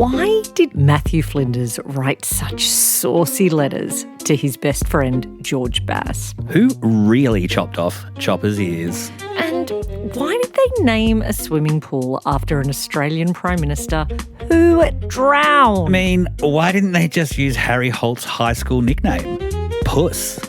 Why did Matthew Flinders write such saucy letters to his best friend George Bass? Who really chopped off Chopper's ears? And why did they name a swimming pool after an Australian Prime Minister who drowned? I mean, why didn't they just use Harry Holt's high school nickname? Puss.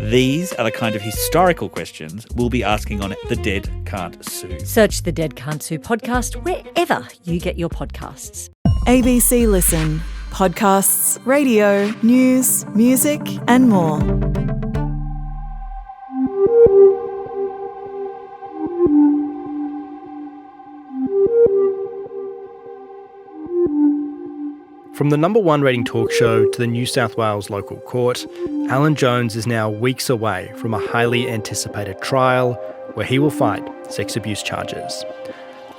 These are the kind of historical questions we'll be asking on The Dead Can't Sue. Search the Dead Can't Sue podcast wherever you get your podcasts. ABC Listen. Podcasts, radio, news, music and more. From the number one rating talk show to the New South Wales local court, Alan Jones is now weeks away from a highly anticipated trial where he will fight sex abuse charges.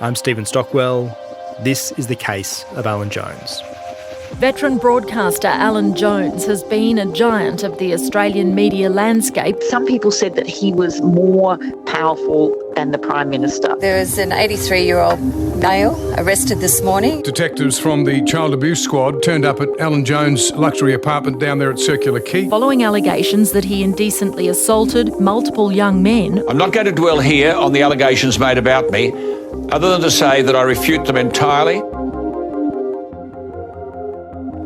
I'm Stephen Stockwell. This is the case of Alan Jones. Veteran broadcaster Alan Jones has been a giant of the Australian media landscape. Some people said that he was more powerful than the Prime Minister. There is an 83-year-old male arrested this morning. Detectives from the Child Abuse Squad turned up at Alan Jones' luxury apartment down there at Circular Quay. Following allegations that he indecently assaulted multiple young men. I'm not going to dwell here on the allegations made about me, other than to say that I refute them entirely.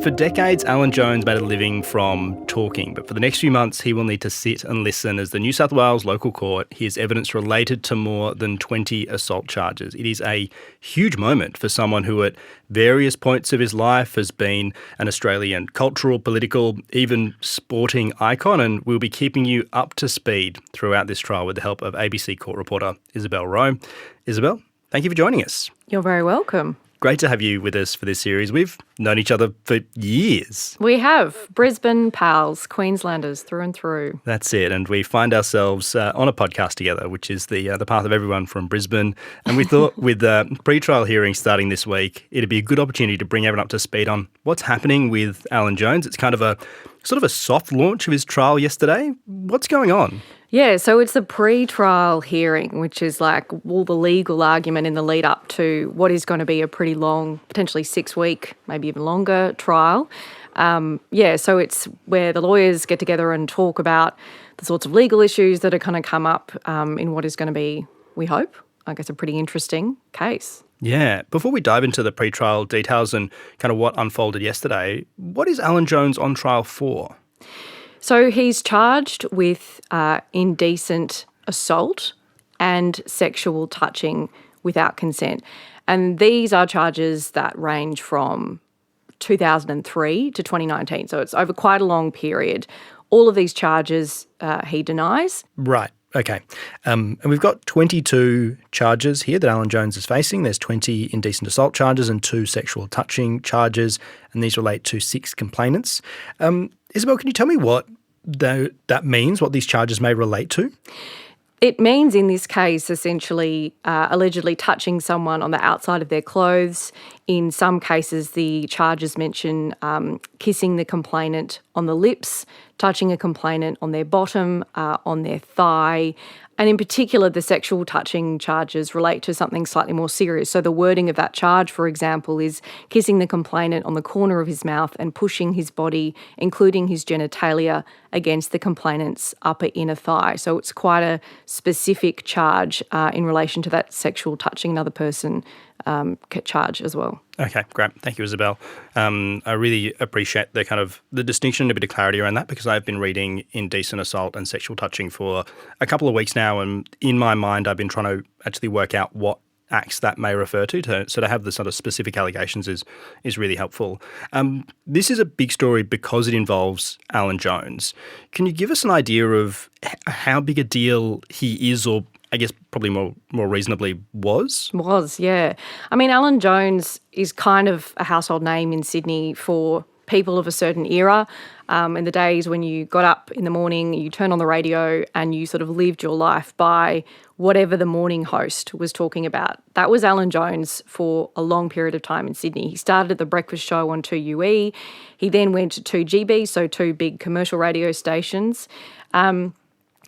For decades, Alan Jones made a living from talking, but for the next few months he will need to sit and listen as the New South Wales local court hears evidence related to more than 20 assault charges. It is a huge moment for someone who at various points of his life has been an Australian cultural, political, even sporting icon, and we'll be keeping you up to speed throughout this trial with the help of ABC court reporter Isobel Roe. Isobel, thank you for joining us. You're very welcome. Great to have you with us for this series. We've known each other for years. We have. Brisbane pals, Queenslanders through and through. That's it. And we find ourselves on a podcast together, which is the path of everyone from Brisbane. And we thought with the pre-trial hearing starting this week, it'd be a good opportunity to bring everyone up to speed on what's happening with Alan Jones. It's kind of a sort of a soft launch of his trial yesterday. What's going on? Yeah, so it's a pre-trial hearing, which is like all the legal argument in the lead up to what is going to be a pretty long, potentially 6-week, maybe even longer trial. So it's where the lawyers get together and talk about the sorts of legal issues that are going to come up in what is going to be, we hope, I guess, a pretty interesting case. Yeah. Before we dive into the pre-trial details and kind of what unfolded yesterday, what is Alan Jones on trial for? So he's charged with indecent assault and sexual touching without consent. And these are charges that range from 2003 to 2019. So it's over quite a long period. All of these charges he denies. Right. Okay. And we've got 22 charges here that Alan Jones is facing. There's 20 indecent assault charges and 2 sexual touching charges, and these relate to 6 complainants. Isobel, can you tell me what that means, what these charges may relate to? It means in this case essentially allegedly touching someone on the outside of their clothes. In some cases, the charges mention kissing the complainant on the lips, touching a complainant on their bottom, on their thigh. And in particular, the sexual touching charges relate to something slightly more serious. So the wording of that charge, for example, is kissing the complainant on the corner of his mouth and pushing his body, including his genitalia, against the complainant's upper inner thigh. So it's quite a specific charge in relation to that sexual touching another person charge as well. Okay, great. Thank you, Isobel. I really appreciate the distinction and a bit of clarity around that, because I've been reading indecent assault and sexual touching for a couple of weeks now, and in my mind I've been trying to actually work out what acts that may refer to. So to have the sort of specific allegations is really helpful. This is a big story because it involves Alan Jones. Can you give us an idea of how big a deal he is, or I guess probably more reasonably was? Yeah. I mean, Alan Jones is kind of a household name in Sydney for people of a certain era. In the days when you got up in the morning, you turned on the radio and you sort of lived your life by whatever the morning host was talking about. That was Alan Jones for a long period of time in Sydney. He started at the breakfast show on 2UE. He then went to 2GB, so 2 big commercial radio stations.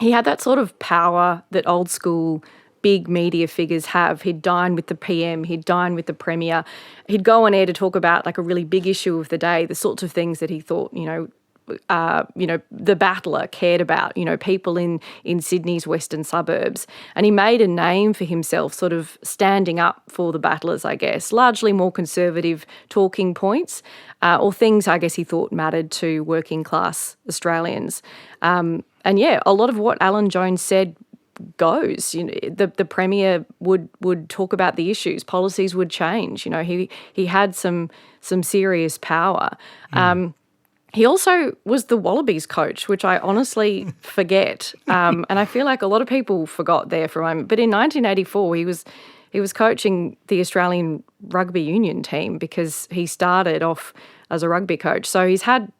He had that sort of power that old school big media figures have. He'd dine with the PM, he'd dine with the Premier. He'd go on air to talk about like a really big issue of the day, the sorts of things that he thought, the battler cared about, people in Sydney's western suburbs. And he made a name for himself sort of standing up for the battlers, I guess, largely more conservative talking points or things I guess he thought mattered to working class Australians. And a lot of what Alan Jones said goes. The Premier would talk about the issues, policies would change. He had some serious power. He also was the Wallabies coach, which I honestly forget. And I feel like a lot of people forgot there for a moment. But in 1984, he was coaching the Australian rugby union team because he started off as a rugby coach. So he's had,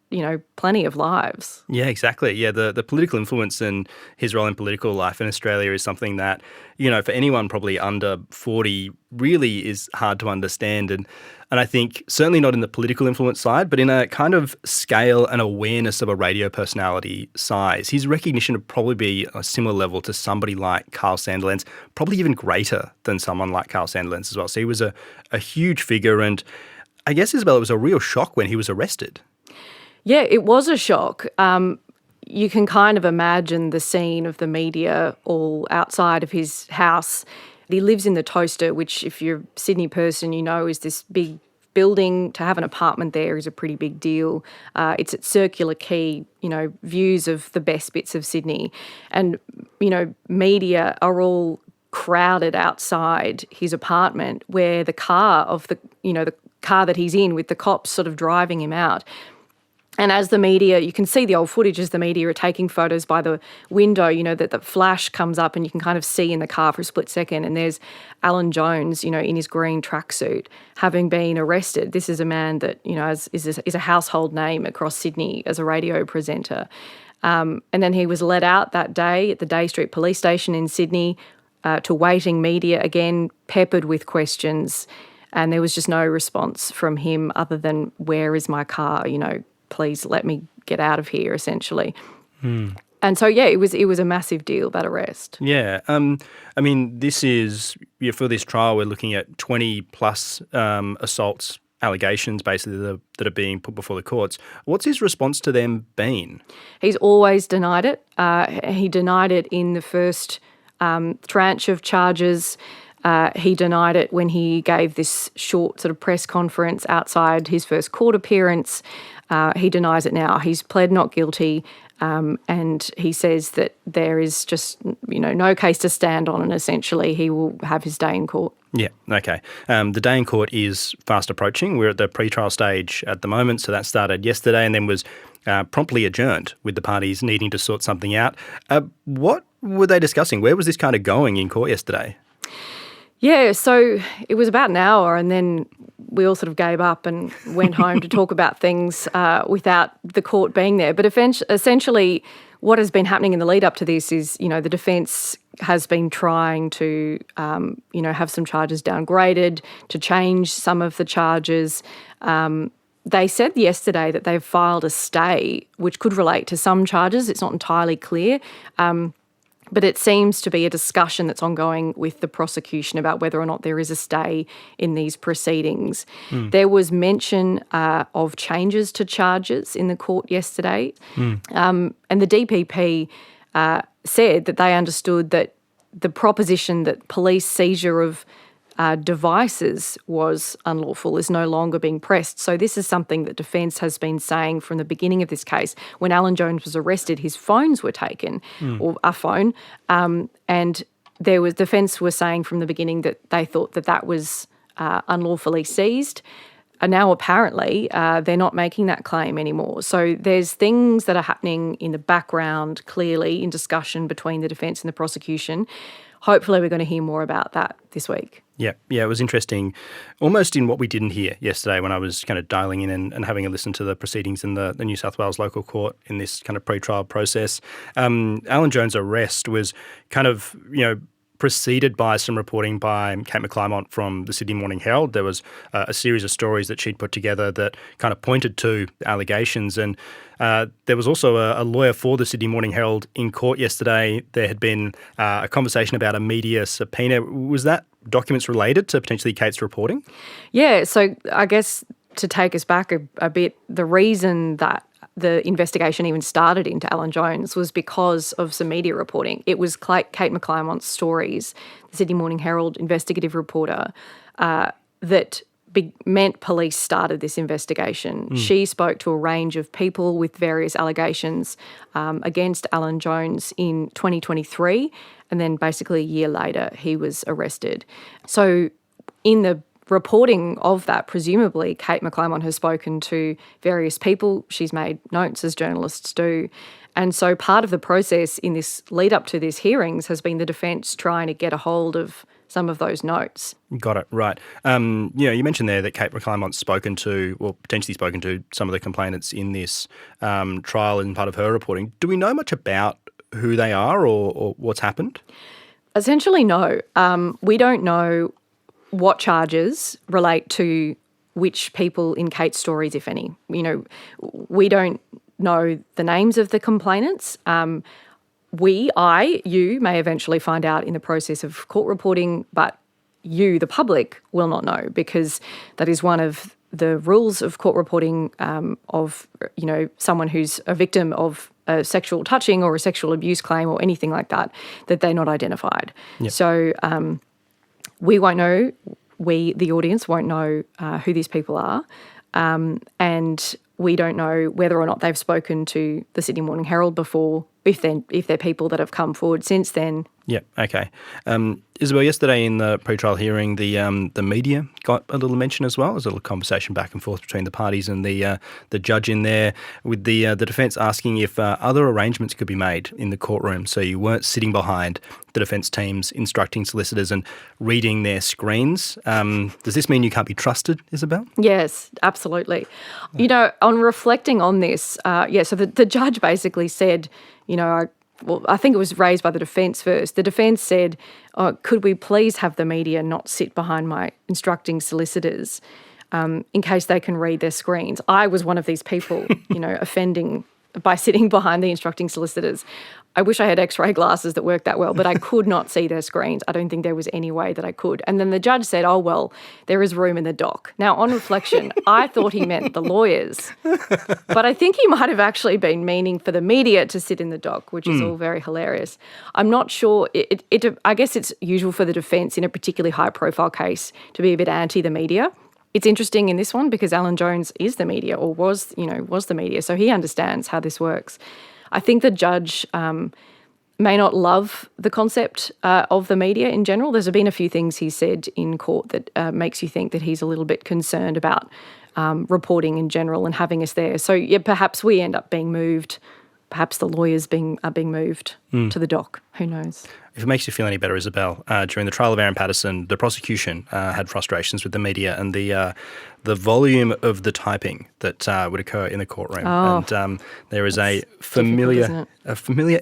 plenty of lives. Yeah, exactly. Yeah, the political influence and his role in political life in Australia is something that, for anyone probably under 40 really is hard to understand. And I think certainly not in the political influence side, but in a kind of scale and awareness of a radio personality size, his recognition would probably be a similar level to somebody like Carl Sandilands, probably even greater than someone like Carl Sandilands as well. So he was a huge figure. And I guess, Isobel, it was a real shock when he was arrested. Yeah, it was a shock. You can kind of imagine the scene of the media all outside of his house. He lives in the Toaster, which if you're a Sydney person, is this big building. To have an apartment there is a pretty big deal. It's at Circular Quay, views of the best bits of Sydney. And, media are all crowded outside his apartment where the car of the car that he's in with the cops sort of driving him out. And as the media, you can see the old footage as the media are taking photos by the window, that the flash comes up and you can kind of see in the car for a split second. And there's Alan Jones, in his green tracksuit, having been arrested. This is a man that, is a household name across Sydney as a radio presenter. And then he was let out that day at the Day Street Police Station in Sydney to waiting media, again, peppered with questions. And there was just no response from him other than, where is my car, please let me get out of here, essentially. And so, it was a massive deal, that arrest. Yeah. This is, for this trial, we're looking at 20 plus assaults, allegations, basically, that are being put before the courts. What's his response to them been? He's always denied it. He denied it in the first tranche of charges. He denied it when he gave this short sort of press conference outside his first court appearance. He denies it now. He's pled not guilty, and he says that there is just, no case to stand on, and essentially he will have his day in court. Yeah, okay. The day in court is fast approaching. We're at the pre-trial stage at the moment, so that started yesterday and then was promptly adjourned with the parties needing to sort something out. What were they discussing? Where was this kind of going in court yesterday? Yeah, so it was about an hour and then we all sort of gave up and went home to talk about things without the court being there. But essentially what has been happening in the lead up to this is, the defence has been trying to, have some charges downgraded, to change some of the charges. They said yesterday that they've filed a stay, which could relate to some charges. It's not entirely clear. But it seems to be a discussion that's ongoing with the prosecution about whether or not there is a stay in these proceedings. There was mention of changes to charges in the court yesterday. And the DPP said that they understood that the proposition that police seizure of devices was unlawful is no longer being pressed. So this is something that defence has been saying from the beginning of this case. When Alan Jones was arrested, his phones were taken, or a phone, and defence was saying from the beginning that they thought that was unlawfully seized. And now apparently they're not making that claim anymore. So there's things that are happening in the background, clearly, in discussion between the defence and the prosecution. Hopefully we're going to hear more about that this week. Yeah, it was interesting, almost in what we didn't hear yesterday when I was kind of dialing in and having a listen to the proceedings in the New South Wales local court in this kind of pre-trial process. Alan Jones' arrest was kind of, preceded by some reporting by Kate McClymont from the Sydney Morning Herald. There was a series of stories that she'd put together that kind of pointed to allegations. And there was also a lawyer for the Sydney Morning Herald in court yesterday. There had been a conversation about a media subpoena. Was that documents related to potentially Kate's reporting? Yeah, so I guess to take us back a bit, the reason that the investigation even started into Alan Jones was because of some media reporting. It was Kate McClymont's stories, the Sydney Morning Herald investigative reporter, that meant police started this investigation. She spoke to a range of people with various allegations against Alan Jones in 2023, and then basically a year later he was arrested. So in the reporting of that, presumably Kate McClymont has spoken to various people. She's made notes, as journalists do. And so part of the process in this lead up to these hearings has been the defence trying to get a hold of some of those notes. Got it, right. You mentioned there that Kate McClymont's spoken to, or potentially spoken to, some of the complainants in this trial in part of her reporting. Do we know much about who they are or what's happened? Essentially, no. We don't know what charges relate to which people in Kate's stories, if any. You know, we don't know the names of the complainants. You may eventually find out in the process of court reporting, but you, the public, will not know, because that is one of the rules of court reporting of, someone who's a victim of a sexual touching or a sexual abuse claim or anything like that they're not identified. Yep. So we won't know, the audience won't know who these people are, and we don't know whether or not they've spoken to the Sydney Morning Herald before, if they're people that have come forward since then. Yeah, okay. Isobel, yesterday in the pre-trial hearing, the media got a little mention as well. There was a little conversation back and forth between the parties and the judge in there, with the defence asking if other arrangements could be made in the courtroom so you weren't sitting behind the defence teams instructing solicitors and reading their screens. Does this mean you can't be trusted, Isobel? Yes, absolutely. On reflecting on this, so the judge basically said, I think it was raised by the defence first. The defence said, could we please have the media not sit behind my instructing solicitors in case they can read their screens? I was one of these people, offending by sitting behind the instructing solicitors. I wish I had X-ray glasses that worked that well, but I could not see their screens. I don't think there was any way that I could. And then the judge said, oh, well, there is room in the dock. Now, on reflection, I thought he meant the lawyers. But I think he might have actually been meaning for the media to sit in the dock, which is all very hilarious. I'm not sure. I guess it's usual for the defence in a particularly high-profile case to be a bit anti the media. It's interesting in this one because Alan Jones is the media, or was the media, so he understands how this works. I think the judge may not love the concept of the media in general. There's been a few things he said in court that makes you think that he's a little bit concerned about reporting in general and having us there. So, yeah, perhaps we end up being moved. Perhaps the lawyers are being moved to the dock. Who knows? If it makes you feel any better, Isobel, during the trial of Aaron Patterson, the prosecution had frustrations with the media and the volume of the typing that would occur in the courtroom. Oh, and there is a familiar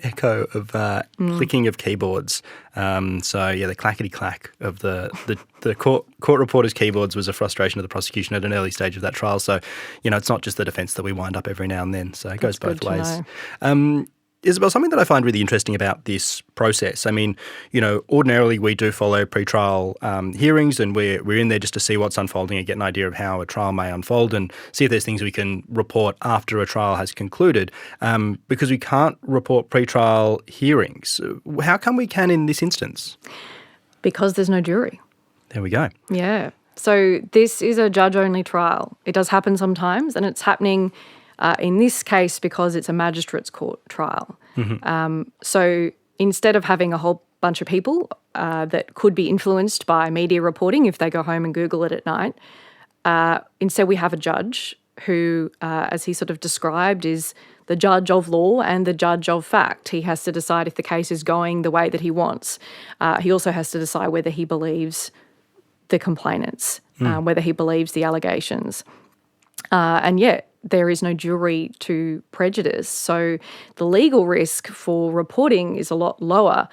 echo of clicking of keyboards. The clackety-clack of the court reporters' keyboards was a frustration of the prosecution at an early stage of that trial. So, it's not just the defence that we wind up every now and then. So it goes both ways. Isobel, something that I find really interesting about this process, I mean, ordinarily we do follow pre-trial hearings, and we're in there just to see what's unfolding and get an idea of how a trial may unfold and see if there's things we can report after a trial has concluded, because we can't report pre-trial hearings. How come we can in this instance? Because there's no jury. There we go. Yeah. So this is a judge-only trial. It does happen sometimes, and it's happening in this case because it's a magistrate's court trial. Mm-hmm. So instead of having a whole bunch of people that could be influenced by media reporting if they go home and Google it at night, instead we have a judge who, as he sort of described, is the judge of law and the judge of fact. He has to decide if the case is going the way that he wants. He also has to decide whether he believes the complainants, whether he believes the allegations. And yet, there is no jury to prejudice. So the legal risk for reporting is a lot lower.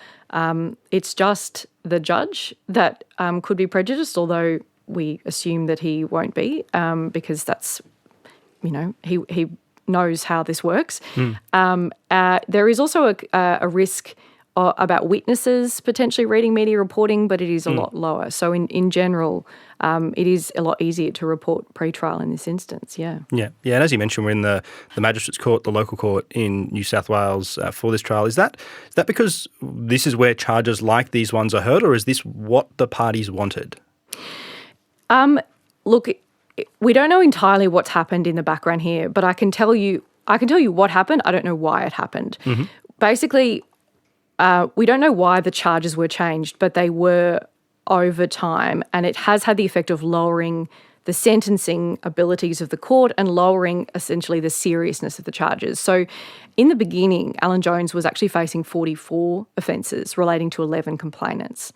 It's just the judge that could be prejudiced, although we assume that he won't be, because that's, he knows how this works. There is also a risk about witnesses potentially reading media reporting, but it is a lot lower. So in general, it is a lot easier to report pre-trial in this instance, yeah. Yeah, and as you mentioned, we're in the Magistrates Court, the local court in New South Wales for this trial. Is that because this is where charges like these ones are heard, or is this what the parties wanted? Look, we don't know entirely what's happened in the background here, but I can tell you what happened. I don't know why it happened. Basically, we don't know why the charges were changed, but they were over time, and it has had the effect of lowering the sentencing abilities of the court and lowering essentially the seriousness of the charges. So in the beginning, Alan Jones was actually facing 44 offences relating to 11 complainants.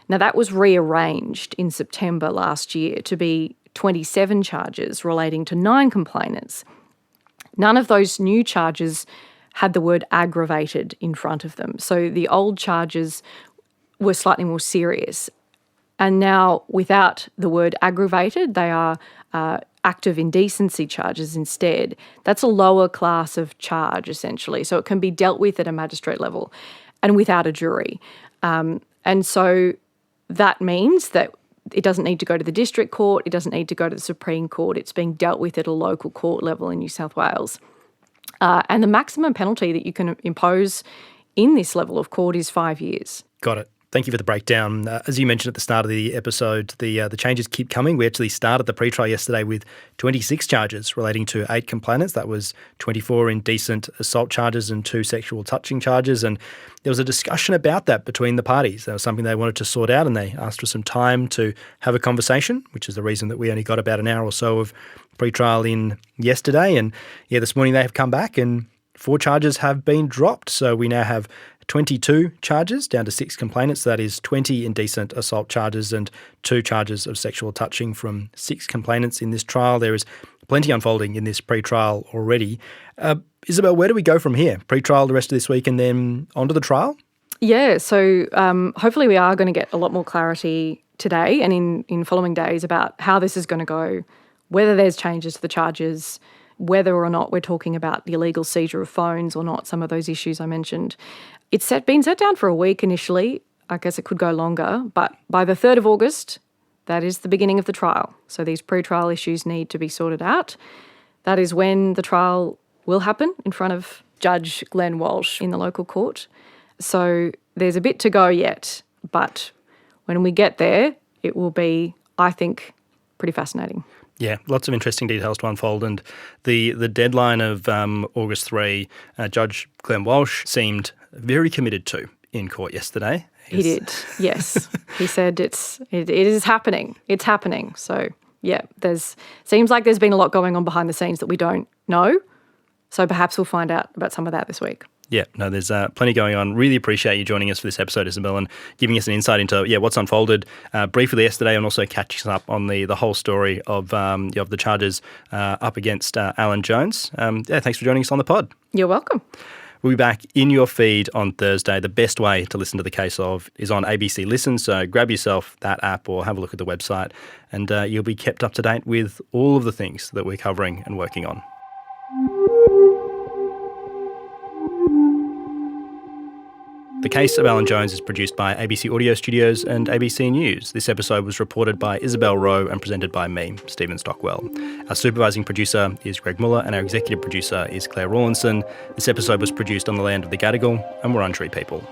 Now that was rearranged in September last year to be 27 charges relating to 9 complainants. None of those new charges had the word aggravated in front of them. So the old charges were slightly more serious. And now, without the word aggravated, they are act of indecency charges instead. That's a lower class of charge, essentially. So it can be dealt with at a magistrate level and without a jury. And so that means that it doesn't need to go to the district court. It doesn't need to go to the Supreme Court. It's being dealt with at a local court level in New South Wales. And the maximum penalty that you can impose in this level of court is 5 years. Got it. Thank you for the breakdown. As you mentioned at the start of the episode, the changes keep coming. We actually started the pre-trial yesterday with 26 charges relating to 8 complainants. That was 24 indecent assault charges and 2 sexual touching charges. And there was a discussion about that between the parties. That was something they wanted to sort out, and they asked for some time to have a conversation, which is the reason that we only got about an hour or so of pre-trial in yesterday. And this morning they have come back and 4 charges have been dropped. So we now have 22 charges down to 6 complainants. So that is 20 indecent assault charges and 2 charges of sexual touching from 6 complainants in this trial. There is plenty unfolding in this pre-trial already. Isobel, where do we go from here? Pre-trial the rest of this week and then on to the trial? Yeah, so hopefully we are going to get a lot more clarity today and in following days about how this is going to go, whether there's changes to the charges, whether or not we're talking about the illegal seizure of phones or not, some of those issues I mentioned. It's been set down for a week initially. I guess it could go longer, but by the 3rd of August, that is the beginning of the trial. So these pre-trial issues need to be sorted out. That is when the trial will happen in front of Judge Glenn Walsh in the local court. So there's a bit to go yet, but when we get there, it will be, I think, pretty fascinating. Yeah, lots of interesting details to unfold. And the deadline of August 3, Judge Glenn Walsh seemed very committed to in court yesterday. He did, yes. He said it is happening. It's happening. So, yeah, seems like there's been a lot going on behind the scenes that we don't know. So perhaps we'll find out about some of that this week. Yeah, no, there's plenty going on. Really appreciate you joining us for this episode, Isobel, and giving us an insight into what's unfolded briefly yesterday, and also catching us up on the whole story of the charges up against Alan Jones. Thanks for joining us on the pod. You're welcome. We'll be back in your feed on Thursday. The best way to listen to the case of is on ABC Listen, so grab yourself that app or have a look at the website, and you'll be kept up to date with all of the things that we're covering and working on. The Case of Alan Jones is produced by ABC Audio Studios and ABC News. This episode was reported by Isobel Roe and presented by me, Stephen Stockwell. Our supervising producer is Greg Muller and our executive producer is Claire Rawlinson. This episode was produced on the land of the Gadigal, and we're Wurundjeri people.